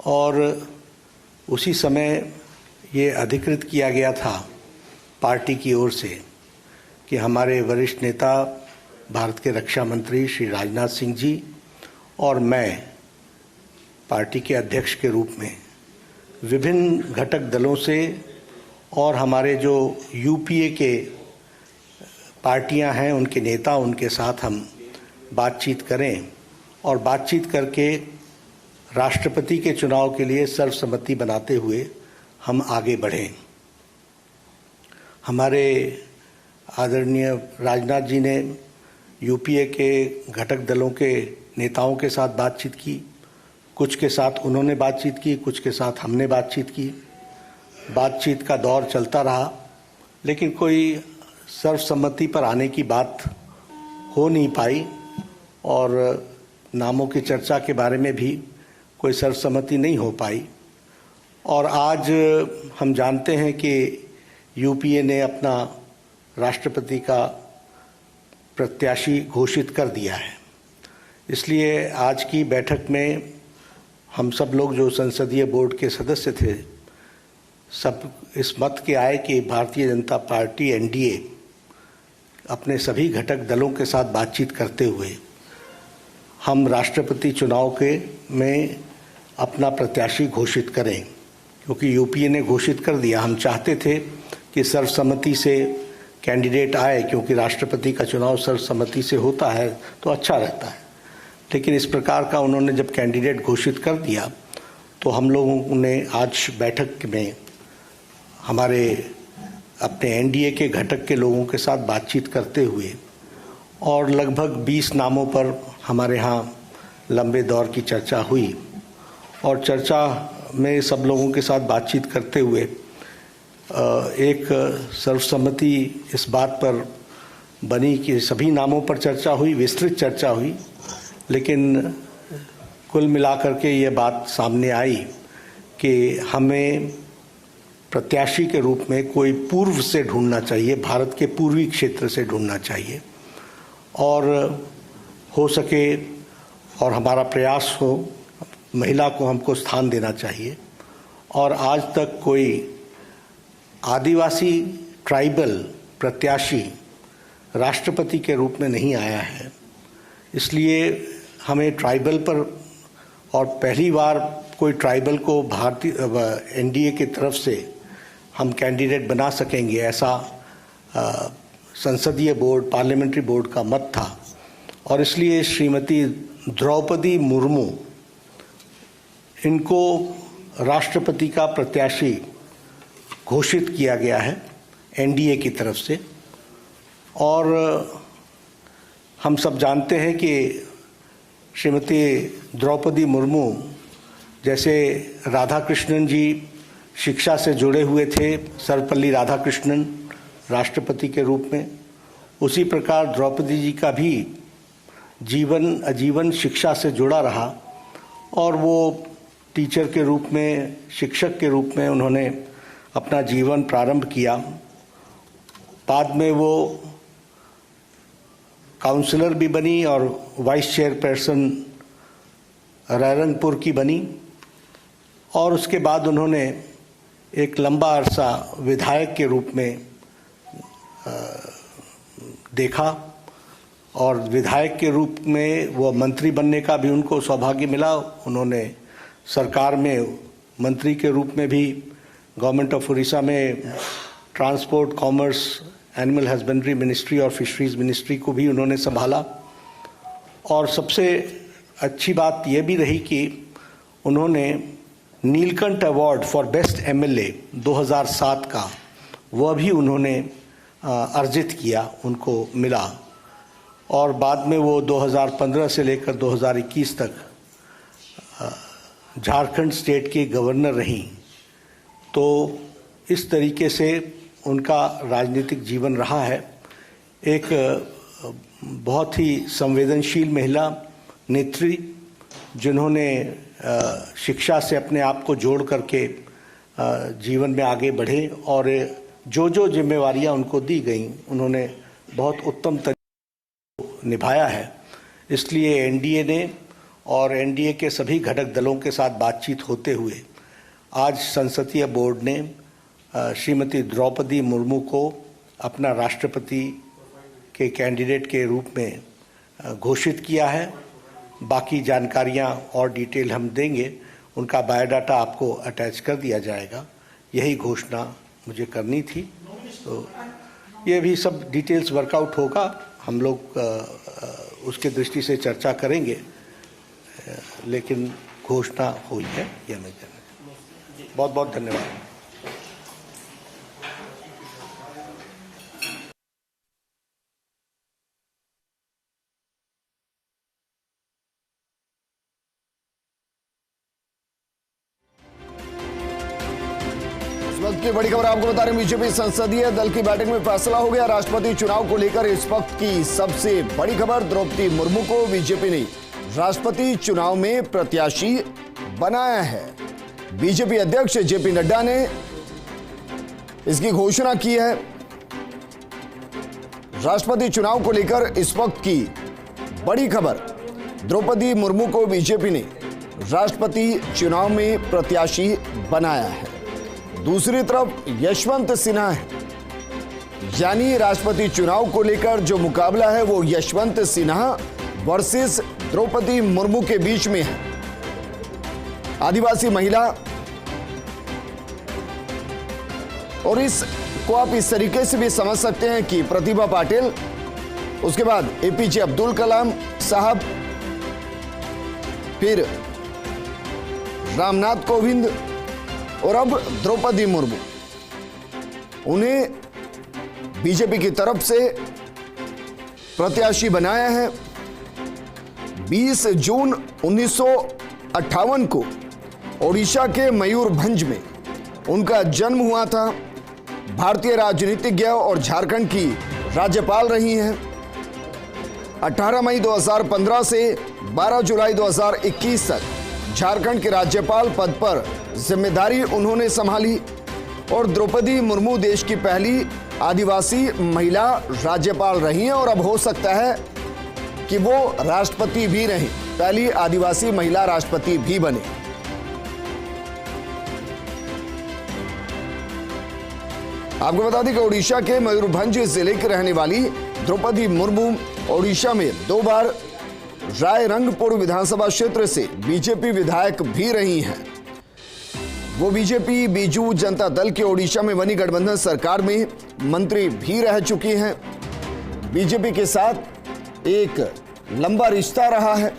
और उसी समय ये अधिकृत किया गया था पार्टी की ओर से कि हमारे वरिष्ठ नेता भारत के रक्षा मंत्री श्री राजनाथ सिंह जी और मैं पार्टी के अध्यक्ष के रूप में विभिन्न घटक दलों से और हमारे जो यूपीए के पार्टियां हैं उनके नेता उनके साथ हम बातचीत करें और बातचीत करके राष्ट्रपति के चुनाव के लिए सर्वसम्मति बनाते हुए हम आगे बढ़ें। हमारे आदरणीय राजनाथ जी ने यूपीए के घटक दलों के नेताओं के साथ बातचीत की, कुछ के साथ उन्होंने बातचीत की, कुछ के साथ हमने बातचीत की। बातचीत का दौर चलता रहा, लेकिन कोई सर्वसम्मति पर आने की बात हो नहीं पाई और नामों की चर्चा के बारे में भी कोई सर्वसम्मति नहीं हो पाई। और आज हम जानते हैं कि यूपीए ने अपना राष्ट्रपति का प्रत्याशी घोषित कर दिया है। इसलिए आज की बैठक में हम सब लोग जो संसदीय बोर्ड के सदस्य थे, सब इस मत के आए कि भारतीय जनता पार्टी एनडीए अपने सभी घटक दलों के साथ बातचीत करते हुए हम राष्ट्रपति चुनाव में अपना प्रत्याशी घोषित करें, क्योंकि यूपीए ने घोषित कर दिया। हम चाहते थे कि सर्वसम्मति से कैंडिडेट आए, क्योंकि राष्ट्रपति का चुनाव सर्वसम्मति से होता है तो अच्छा रहता है, लेकिन इस प्रकार का उन्होंने जब कैंडिडेट घोषित कर दिया तो हम लोगों ने आज बैठक में हमारे अपने एनडीए के घटक के लोगों के साथ बातचीत करते हुए और लगभग 20 नामों पर हमारे यहाँ लंबे दौर की चर्चा हुई और चर्चा में सब लोगों के साथ बातचीत करते हुए एक सर्वसम्मति इस बात पर बनी कि सभी नामों पर चर्चा हुई, विस्तृत चर्चा हुई, लेकिन कुल मिलाकर के ये बात सामने आई कि हमें प्रत्याशी के रूप में कोई पूर्व से ढूंढना चाहिए, भारत के पूर्वी क्षेत्र से ढूंढना चाहिए और हो सके और हमारा प्रयास हो महिला को हमको स्थान देना चाहिए। और आज तक कोई आदिवासी ट्राइबल प्रत्याशी राष्ट्रपति के रूप में नहीं आया है, इसलिए हमें ट्राइबल पर और पहली बार कोई ट्राइबल को भारतीय एनडीए की तरफ से हम कैंडिडेट बना सकेंगे, ऐसा संसदीय बोर्ड पार्लियामेंट्री बोर्ड का मत था। और इसलिए श्रीमती द्रौपदी मुर्मू इनको राष्ट्रपति का प्रत्याशी घोषित किया गया है एनडीए की तरफ से। और हम सब जानते हैं कि श्रीमती द्रौपदी मुर्मू जैसे राधाकृष्णन जी शिक्षा से जुड़े हुए थे, सर्वपल्ली राधाकृष्णन राष्ट्रपति के रूप में, उसी प्रकार द्रौपदी जी का भी जीवन आजीवन शिक्षा से जुड़ा रहा और वो टीचर के रूप में, शिक्षक के रूप में उन्होंने अपना जीवन प्रारंभ किया। बाद में वो काउंसलर भी बनी और वाइस चेयरपर्सन रायरंगपुर की बनी और उसके बाद उन्होंने एक लंबा अरसा विधायक के रूप में देखा और विधायक के रूप में वो मंत्री बनने का भी उनको सौभाग्य मिला। उन्होंने सरकार में मंत्री के रूप में भी गवर्नमेंट ऑफ उड़ीसा में transport, commerce, animal husbandry ministry और फिशरीज मिनिस्ट्री को भी उन्होंने संभाला। और सबसे अच्छी बात यह भी रही कि उन्होंने Neelkanth award for best MLA 2007 का वह भी उन्होंने अर्जित किया, उनको मिला। और बाद में वो 2015 से लेकर 2021 तक झारखंड स्टेट की गवर्नर रहीं। तो इस तरीके से उनका राजनीतिक जीवन रहा है। एक बहुत ही संवेदनशील महिला नेत्री जिन्होंने शिक्षा से अपने आप को जोड़ करके जीवन में आगे बढ़े और जो जो जिम्मेवारियां उनको दी गई उन्होंने बहुत उत्तम तरीके से निभाया है। इसलिए एनडीए ने और एनडीए के सभी घटक दलों के साथ बातचीत होते हुए आज संसदीय बोर्ड ने श्रीमती द्रौपदी मुर्मू को अपना राष्ट्रपति के कैंडिडेट के रूप में घोषित किया है। बाकी जानकारियां और डिटेल हम देंगे, उनका बायोडाटा आपको अटैच कर दिया जाएगा। यही घोषणा मुझे करनी थी, तो ये भी सब डिटेल्स वर्कआउट होगा, हम लोग उसके दृष्टि से चर्चा करेंगे, लेकिन घोषणा हुई है यह मैं कहना। बहुत बहुत धन्यवाद। वक्त की बड़ी खबर आपको बता रहे हैं, बीजेपी संसदीय दल की बैठक में फैसला हो गया। राष्ट्रपति चुनाव को लेकर इस वक्त की सबसे बड़ी खबर, द्रौपदी मुर्मू को बीजेपी ने राष्ट्रपति चुनाव में प्रत्याशी बनाया है। बीजेपी अध्यक्ष जेपी नड्डा ने इसकी घोषणा की है। राष्ट्रपति चुनाव को लेकर इस वक्त की बड़ी खबर, द्रौपदी मुर्मू को बीजेपी ने राष्ट्रपति चुनाव में प्रत्याशी बनाया है। दूसरी तरफ यशवंत सिन्हा है, यानी राष्ट्रपति चुनाव को लेकर जो मुकाबला है वो यशवंत सिन्हा वर्सेस द्रौपदी मुर्मू के बीच में है। आदिवासी महिला, और इसको आप इस तरीके से भी समझ सकते हैं कि प्रतिभा पाटिल, उसके बाद एपीजे अब्दुल कलाम साहब, फिर रामनाथ कोविंद और अब द्रौपदी मुर्मू। उन्हें बीजेपी की तरफ से प्रत्याशी बनाया है। 20 जून 1958 को ओडिशा के मयूरभंज में उनका जन्म हुआ था। भारतीय राजनीतिज्ञ और झारखंड की राज्यपाल रही हैं। 18 मई 2015 से 12 जुलाई 2021 तक झारखंड के राज्यपाल पद पर जिम्मेदारी उन्होंने संभाली। और द्रौपदी मुर्मू देश की पहली आदिवासी महिला राज्यपाल रही हैं और अब हो सकता है कि वो राष्ट्रपति भी रहें, पहली आदिवासी महिला राष्ट्रपति भी बने। आपको बता दें कि ओडिशा के मयूरभंज जिले के रहने वाली द्रौपदी मुर्मू ओडिशा में 2 बार रायरंगपुर विधानसभा क्षेत्र से बीजेपी विधायक भी रही हैं। वो बीजेपी बीजू जनता दल के ओडिशा में बनी गठबंधन सरकार में मंत्री भी रह चुकी हैं। बीजेपी के साथ एक लंबा रिश्ता रहा है।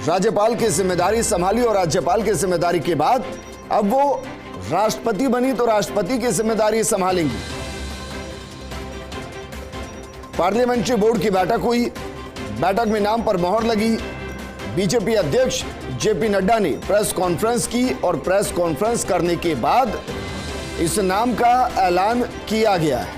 राज्यपाल की जिम्मेदारी संभाली और राज्यपाल की जिम्मेदारी के बाद अब वो राष्ट्रपति बनी तो राष्ट्रपति की जिम्मेदारी संभालेंगी। पार्लियामेंट्री बोर्ड की बैठक हुई, बैठक में नाम पर मोहर लगी। बीजेपी अध्यक्ष जेपी नड्डा ने प्रेस कॉन्फ्रेंस की और प्रेस कॉन्फ्रेंस करने के बाद इस नाम का ऐलान किया गया है।